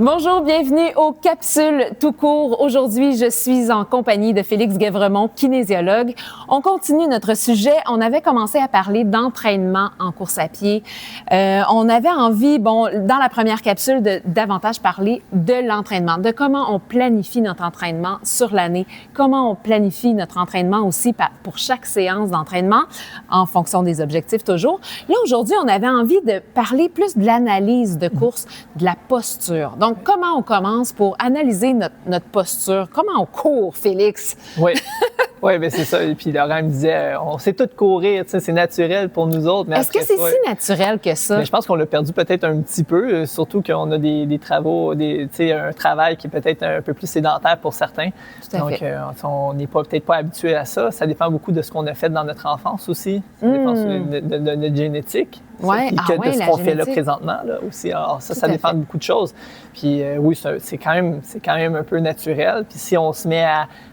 Bonjour, bienvenue aux Capsules tout court. Aujourd'hui, je suis en compagnie de Félix Guèvremont, kinésiologue. On continue notre sujet. On avait commencé à parler d'entraînement en course à pied. On avait envie, dans la première capsule, de davantage parler de l'entraînement, de comment on planifie notre entraînement sur l'année, comment on planifie notre entraînement aussi pour chaque séance d'entraînement, en fonction des objectifs toujours. Là, aujourd'hui, on avait envie de parler plus de l'analyse de course, de la posture. Donc, comment on commence pour analyser notre posture? Comment on court, Félix? Oui, bien c'est ça. Et puis Laurent me disait, on sait tout courir, c'est naturel pour nous autres. Est-ce que c'est si naturel que ça? Mais je pense qu'on l'a perdu peut-être un petit peu, surtout qu'on a des travaux, un travail qui est peut-être un peu plus sédentaire pour certains. Tout à fait. On n'est peut-être pas habitué à ça. Ça dépend beaucoup de ce qu'on a fait dans notre enfance aussi. Ça dépend de notre génétique. Ouais. De ce qu'on fait là présentement là, aussi. Alors ça dépend de beaucoup de choses. Puis oui, c'est quand même un peu naturel. Puis si on se met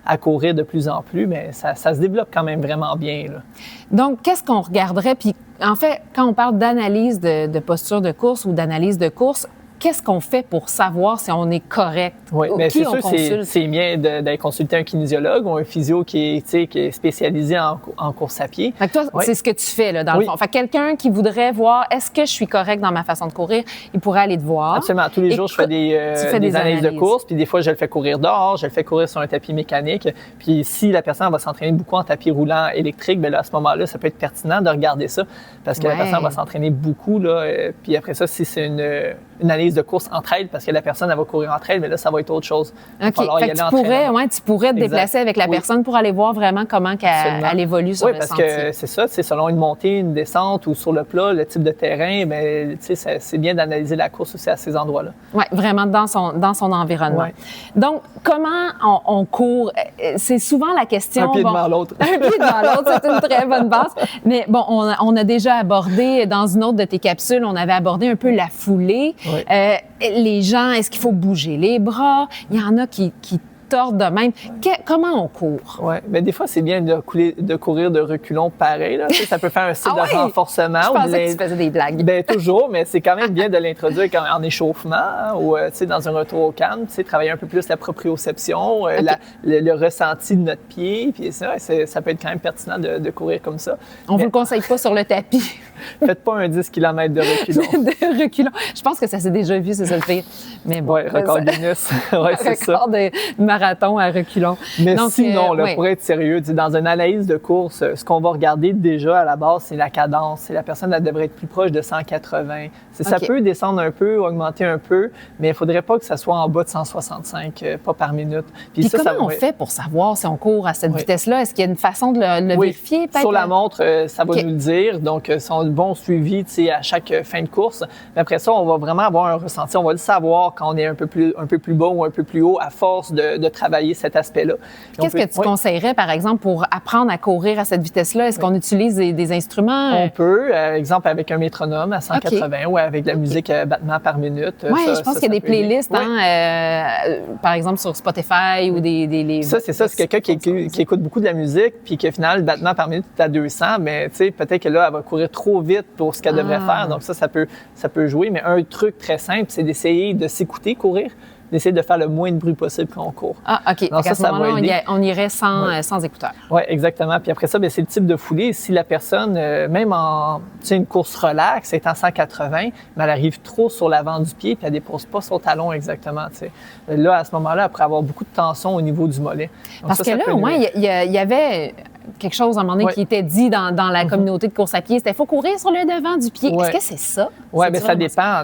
à courir de plus en plus, mais ça se développe quand même vraiment bien, là. Donc, qu'est-ce qu'on regarderait? Puis en fait, quand on parle d'analyse de posture de course ou d'analyse de course, qu'est-ce qu'on fait pour savoir si on est correct? Oui, mais c'est sûr, c'est bien d'aller consulter un kinésiologue ou un physio qui est spécialisé en course à pied. Fait que toi, c'est ce que tu fais, là, dans le fond. Fait que quelqu'un qui voudrait voir, est-ce que je suis correct dans ma façon de courir, il pourrait aller te voir. Absolument. Tous les jours, je fais des analyses de course, puis des fois, je le fais courir dehors, je le fais courir sur un tapis mécanique. Puis si la personne va s'entraîner beaucoup en tapis roulant électrique, bien là, à ce moment-là, ça peut être pertinent de regarder ça parce que la personne va s'entraîner beaucoup, là. Puis après ça, si c'est une analyse de course entre elles, parce que la personne, elle va courir entre elles, mais là, ça va être autre chose. OK. Fait que tu pourrais te déplacer avec la personne pour aller voir vraiment comment elle évolue sur le sentier. Oui, parce que c'est ça, selon une montée, une descente ou sur le plat, le type de terrain, bien, c'est bien d'analyser la course aussi à ces endroits-là. Oui, vraiment dans son environnement. Ouais. Donc, comment on court? C'est souvent la question... Un pied devant l'autre. Un pied devant l'autre, c'est une très bonne base. Mais bon, on a déjà abordé, dans une autre de tes capsules, on avait abordé un peu la foulée. Oui. Les gens, est-ce qu'il faut bouger les bras? Il y en a qui tordent de même. Comment on court? Oui, mais des fois, c'est bien de courir de reculons pareil. Là. Ça peut faire un style de renforcement. Je pensais que tu faisais des blagues. Bien, toujours, mais c'est quand même bien de l'introduire en échauffement ou dans un retour au calme, travailler un peu plus la proprioception, le ressenti de notre pied. Puis ça peut être quand même pertinent de courir comme ça. On vous le conseille pas sur le tapis. Faites pas un 10 km de reculons. De reculons. Je pense que ça s'est déjà vu, c'est ça le pire. Mais bon. Oui, record Guinness. Oui, c'est ça. Record de marathon à reculons. Mais donc, sinon, pour être sérieux, dans une analyse de course, ce qu'on va regarder déjà à la base, c'est la cadence. La personne, elle devrait être plus proche de 180. Ça peut descendre un peu, augmenter un peu, mais il ne faudrait pas que ça soit en bas de 165 pas par minute. Puis comment on fait pour savoir si on court à cette vitesse-là? Est-ce qu'il y a une façon de le vérifier? Sur la montre, ça va nous le dire. Donc, son bon suivi à chaque fin de course. Mais après ça, on va vraiment avoir un ressenti. On va le savoir quand on est un peu plus bas ou un peu plus haut à force de travailler cet aspect-là. Qu'est-ce que tu conseillerais, par exemple, pour apprendre à courir à cette vitesse-là? Est-ce qu'on utilise des instruments? On peut, exemple, avec un métronome à 180 ou avec de la musique battement par minute. Oui, je pense qu'il y a des playlists, par exemple, sur Spotify ou des Ça, c'est ça. C'est quelqu'un qui écoute beaucoup de la musique puis que finalement, le battement par minute est à 200, mais peut-être que là, elle va courir trop vite pour ce qu'elle devrait faire. Donc ça peut jouer. Mais un truc très simple, c'est d'essayer de s'écouter courir, d'essayer de faire le moins de bruit possible quand on court. Ah, OK. Donc, à ce moment-là, on irait sans écouteurs. Oui, exactement. Puis après ça, c'est le type de foulée. Si la personne, même en une course relax, est en 180, mais elle arrive trop sur l'avant du pied puis elle ne dépose pas son talon exactement. Là, à ce moment-là, elle pourrait avoir beaucoup de tension au niveau du mollet. Donc, parce que là, au moins, il y avait quelque chose à un moment donné qui était dit dans la communauté de course à pied, c'était qu'il faut courir sur le devant du pied. Est-ce que c'est ça? Oui, mais ça dépend.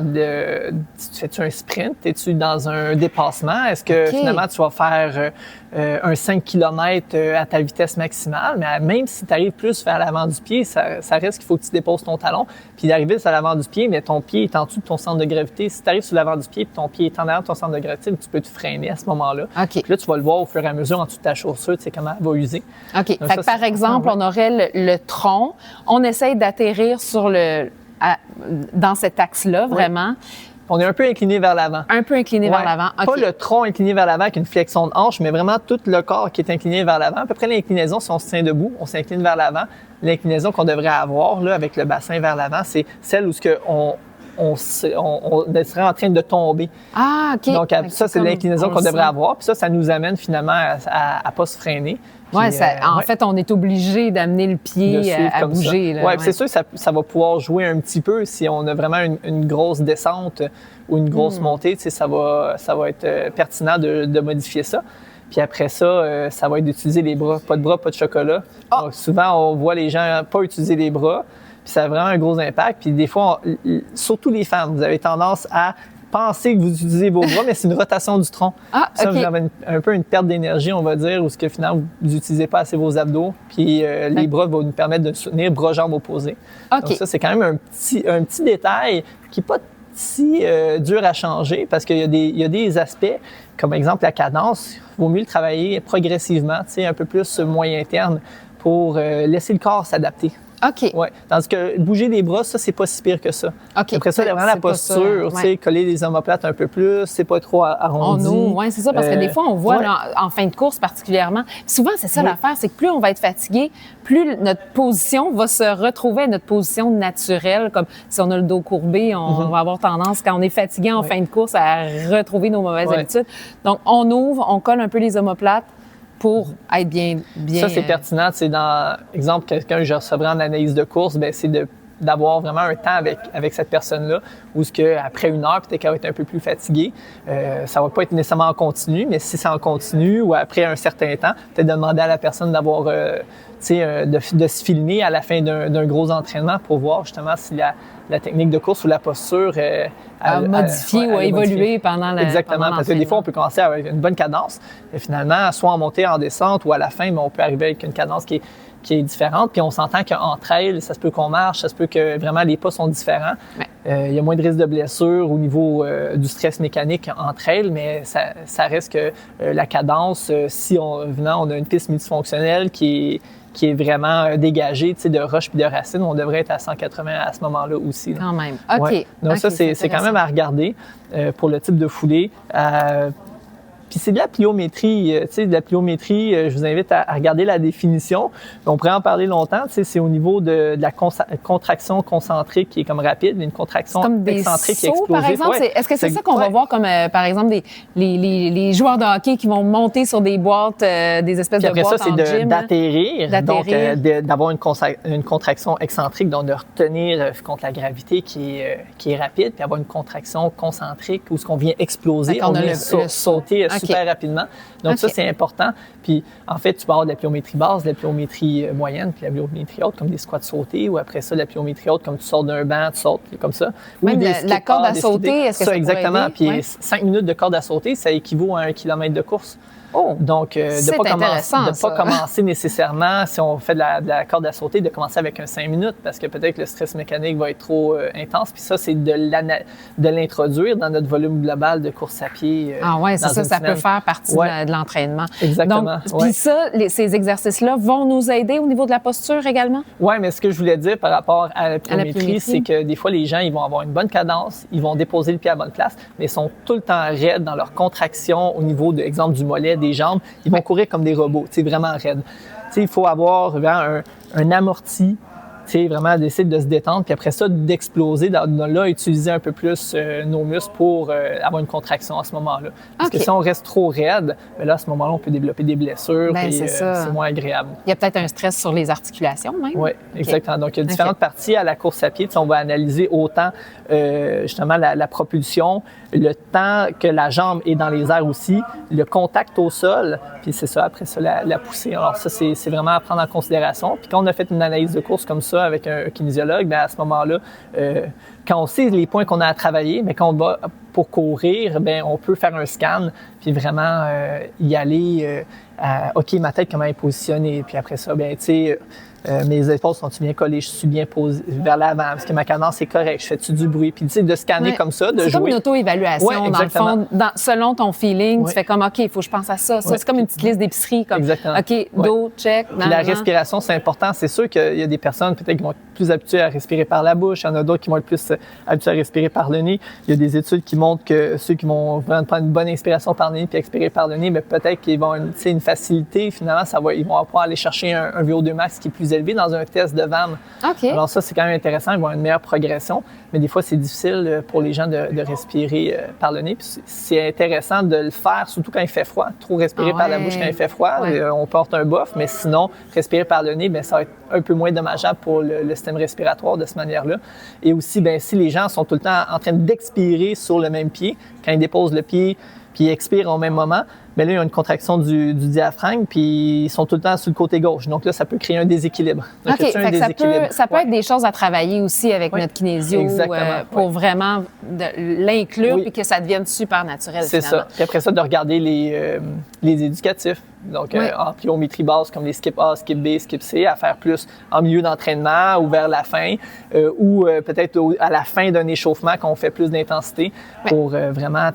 Fais-tu un sprint? Es-tu dans un dépassement? Est-ce que finalement tu vas faire un 5 km à ta vitesse maximale? Mais même si tu arrives plus vers l'avant du pied, ça reste qu'il faut que tu déposes ton talon. Puis d'arriver sur l'avant du pied, mais ton pied est en dessous de ton centre de gravité. Si tu arrives sur l'avant du pied et ton pied est en arrière de ton centre de gravité, tu peux te freiner à ce moment-là. Puis là, tu vas le voir au fur et à mesure en dessous de ta chaussure, tu sais comment elle va user. OK. Donc, par exemple, on aurait le tronc. On essaye d'atterrir dans cet axe-là, vraiment. On est un peu incliné vers l'avant. Un peu incliné vers l'avant. Okay. Pas le tronc incliné vers l'avant avec une flexion de hanche, mais vraiment tout le corps qui est incliné vers l'avant. À peu près l'inclinaison, si on se tient debout, on s'incline vers l'avant. L'inclinaison qu'on devrait avoir là, avec le bassin vers l'avant, c'est celle où on serait en train de tomber. Ah, OK. Donc, ça, c'est l'inclinaison qu'on devrait avoir. Puis ça nous amène finalement à pas se freiner. Oui, en fait, on est obligé d'amener le pied à bouger. Oui, c'est sûr que ça va pouvoir jouer un petit peu si on a vraiment une grosse descente ou une grosse montée. Ça va être pertinent de modifier ça. Puis après ça, ça va être d'utiliser les bras. Pas de bras, pas de chocolat. Oh. Donc, souvent, on voit les gens pas utiliser les bras. Puis ça a vraiment un gros impact. Puis des fois, surtout les femmes, vous avez tendance à penser que vous utilisez vos bras, mais c'est une rotation du tronc. Ah, ça, vous avez un peu une perte d'énergie, on va dire, où ce que finalement, vous n'utilisez pas assez vos abdos. Puis les bras vont nous permettre de soutenir bras-jambes opposés. Donc ça, c'est quand même un petit détail qui n'est pas si dur à changer parce qu'il y a des aspects, comme exemple la cadence, il vaut mieux le travailler progressivement, un peu plus moyen terme pour laisser le corps s'adapter. OK. Ouais. Tandis que bouger les bras, ça, c'est pas si pire que ça. OK. Après ça, vraiment la posture, coller les omoplates un peu plus, c'est pas trop arrondi. Oui, c'est ça, parce que des fois, on voit en fin de course particulièrement, souvent, c'est ça l'affaire, c'est que plus on va être fatigué, plus notre position va se retrouver à notre position naturelle, comme si on a le dos courbé, on va avoir tendance, quand on est fatigué en fin de course, à retrouver nos mauvaises habitudes. Donc, on ouvre, on colle un peu les omoplates, pour être bien. Ça, c'est pertinent. C'est dans, exemple, quelqu'un que je recevrai en analyse de course, bien, c'est d'avoir vraiment un temps avec cette personne-là, où après une heure, peut-être qu'elle va être un peu plus fatiguée. Ça ne va pas être nécessairement en continu, mais si c'est en continu ou après un certain temps, peut-être de demander à la personne d'avoir, de se filmer à la fin d'un gros entraînement pour voir justement si la technique de course ou la posture a modifié ou a évolué pendant la Exactement, parce que des fois, on peut commencer avec une bonne cadence, et finalement, soit en montée, en descente, ou à la fin, mais on peut arriver avec une cadence qui est différente. Puis on s'entend qu'entre elles, ça se peut qu'on marche, ça se peut que vraiment les pas sont différents. Ouais. Il y a moins de risque de blessure au niveau du stress mécanique entre elles, mais ça reste que la cadence, si on a une piste multifonctionnelle qui est vraiment dégagée de roches puis de racines, on devrait être à 180 à ce moment-là aussi. Là. Quand même. OK. Ouais. Donc ça, c'est quand même à regarder pour le type de foulée. Puis c'est de la pliométrie. De la pliométrie, je vous invite à regarder la définition. On pourrait en parler longtemps. C'est au niveau de la contraction concentrique qui est comme rapide, une contraction excentrique qui est explosive. Par exemple, est-ce que c'est ça qu'on va voir comme, par exemple, les joueurs de hockey qui vont monter sur des boîtes, des espèces de boîtes en gym? Après ça, c'est d'atterrir. Donc, d'avoir une contraction excentrique, donc de retenir contre la gravité qui est rapide, puis avoir une contraction concentrique où ce qu'on vient exploser, on vient sauter super rapidement. Donc ça, c'est important. Puis en fait, tu peux avoir de la pliométrie basse, de la pliométrie moyenne, puis de la pliométrie haute, comme des squats sautés, ou après ça, de la pliométrie haute, comme tu sors d'un banc, tu sautes, comme ça. Même la corde à sauter, est-ce que ça exactement. Puis 5 minutes de corde à sauter, ça équivaut à 1 kilomètre de course. Oh, donc, de pas commencer nécessairement, si on fait de la corde à sauter, de commencer avec un 5 minutes, parce que peut-être que le stress mécanique va être trop intense. Puis ça, c'est de l'introduire dans notre volume global de course à pied. Ah ouais, c'est ça, ça peut faire partie de l'entraînement. Exactement. Puis ça, ces exercices-là vont nous aider au niveau de la posture également? Oui, mais ce que je voulais dire par rapport à la pliométrie, c'est que des fois, les gens, ils vont avoir une bonne cadence, ils vont déposer le pied à la bonne place, mais ils sont tout le temps raides dans leur contraction au niveau, de exemple, du mollet, des jambes, ils vont courir comme des robots, vraiment raides. Il faut avoir vraiment un amorti, vraiment d'essayer de se détendre, puis après ça, d'exploser, là, utiliser un peu plus nos muscles pour avoir une contraction à ce moment-là. Parce que si on reste trop raide, bien là, à ce moment-là, on peut développer des blessures, et c'est moins agréable. Il y a peut-être un stress sur les articulations même. Oui, exactement. Donc, il y a différentes parties à la course à pied. On va analyser autant, justement, la propulsion, le temps que la jambe est dans les airs aussi, le contact au sol, puis c'est ça, après ça, la poussée. Alors ça, c'est vraiment à prendre en considération. Puis quand on a fait une analyse de course comme ça avec un kinésiologue, bien à ce moment-là, quand on sait les points qu'on a à travailler, mais quand on va pour courir, bien on peut faire un scan, puis vraiment y aller OK, ma tête, comment elle est positionnée, puis après ça, bien tu sais, mes épaules sont-tu bien collées, je suis bien posé vers l'avant, parce que ma cadence est correcte, je fais-tu du bruit, puis tu sais, de scanner comme ça, de jouer. C'est comme une auto-évaluation, dans le fond, selon ton feeling, tu fais comme, OK, il faut que je pense à ça. C'est comme une petite liste d'épicerie, comme, OK, dos, check. La respiration, c'est important. C'est sûr qu'il y a des personnes, peut-être, qui vont être plus habituées à respirer par la bouche, il y en a d'autres qui vont être plus habitués à respirer par le nez. Il y a des études qui montrent que ceux qui vont vraiment prendre une bonne inspiration par le nez puis expirer par le nez, mais peut-être qu'ils vont avoir une facilité. Finalement, ils vont pouvoir aller chercher un VO2 max qui est plus élevé dans un test de VAM. Okay. Alors ça, c'est quand même intéressant. Ils vont avoir une meilleure progression. Mais des fois, c'est difficile pour les gens de respirer par le nez. Puis c'est intéressant de le faire, surtout quand il fait froid. Trop respirer par la bouche quand il fait froid, on porte un bof. Mais sinon, respirer par le nez, bien, ça va être un peu moins dommageable pour le système respiratoire de cette manière-là. Et aussi, bien, si les gens sont tout le temps en train d'expirer sur le même pied, quand ils déposent le pied puis ils expirent au même moment, bien là, il y a une contraction du diaphragme, puis ils sont tout le temps sur le côté gauche. Donc là, ça peut créer un déséquilibre. Donc, OK, ça peut être des choses à travailler aussi avec notre kinésio pour vraiment l'inclure et que ça devienne super naturel. C'est ça. Puis après ça, de regarder les éducatifs. Donc, en pliométrie basse, comme les skip A, skip B, skip C, à faire plus en milieu d'entraînement ou vers la fin, ou peut-être à la fin d'un échauffement qu'on fait plus d'intensité pour vraiment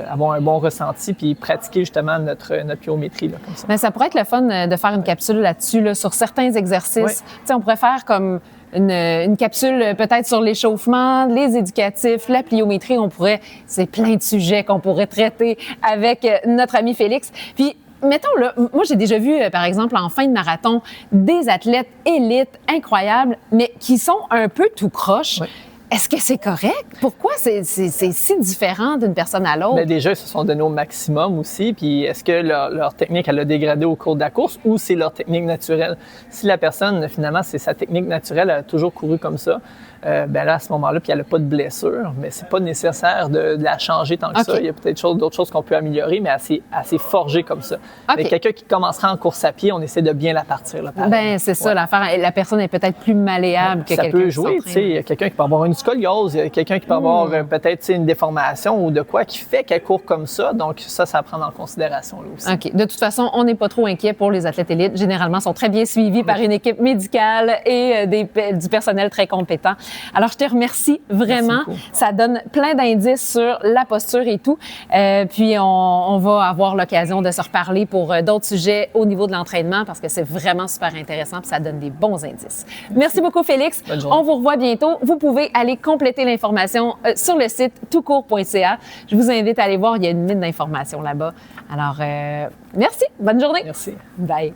avoir un bon ressenti puis pratiquer justement notre pliométrie. Là, comme ça. Bien, ça pourrait être le fun de faire une capsule là-dessus, là, sur certains exercices. On pourrait faire comme une capsule peut-être sur l'échauffement, les éducatifs, la pliométrie. C'est plein de sujets qu'on pourrait traiter avec notre ami Félix. Puis, mettons, là, moi, j'ai déjà vu, par exemple, en fin de marathon, des athlètes élites incroyables, mais qui sont un peu tout croche. Oui. Est-ce que c'est correct? Pourquoi c'est si différent d'une personne à l'autre? Bien, déjà, ils se sont donnés au maximum aussi. Puis, est-ce que leur technique, elle a dégradé au cours de la course ou c'est leur technique naturelle? Si la personne, finalement, c'est sa technique naturelle, elle a toujours couru comme ça, bien là, à ce moment-là, puis elle n'a pas de blessure, mais c'est pas nécessaire de la changer tant que ça. Il y a peut-être d'autres choses qu'on peut améliorer, mais elle s'est forgée comme ça. Mais quelqu'un qui commencera en course à pied, on essaie de bien la partir. Là, bien, c'est ça l'affaire. La personne est peut-être plus malléable que quelqu'un qui Ça peut jouer, tu sais. Il y a quelqu'un qui peut avoir une scoliose, il y a quelqu'un qui peut avoir peut-être une déformation ou de quoi qui fait qu'elle court comme ça. Donc ça à prendre en considération là aussi. OK. De toute façon, on n'est pas trop inquiet pour les athlètes élites. Généralement, ils sont très bien suivis par une équipe médicale et du personnel très compétent. Alors, je te remercie vraiment. Ça donne plein d'indices sur la posture et tout. Puis, on va avoir l'occasion de se reparler pour d'autres sujets au niveau de l'entraînement parce que c'est vraiment super intéressant puis ça donne des bons indices. Merci beaucoup, Félix. On vous revoit bientôt. Vous pouvez aller compléter l'information sur le site toutcourt.ca. Je vous invite à aller voir. Il y a une mine d'informations là-bas. Alors, merci. Bonne journée. Merci. Bye.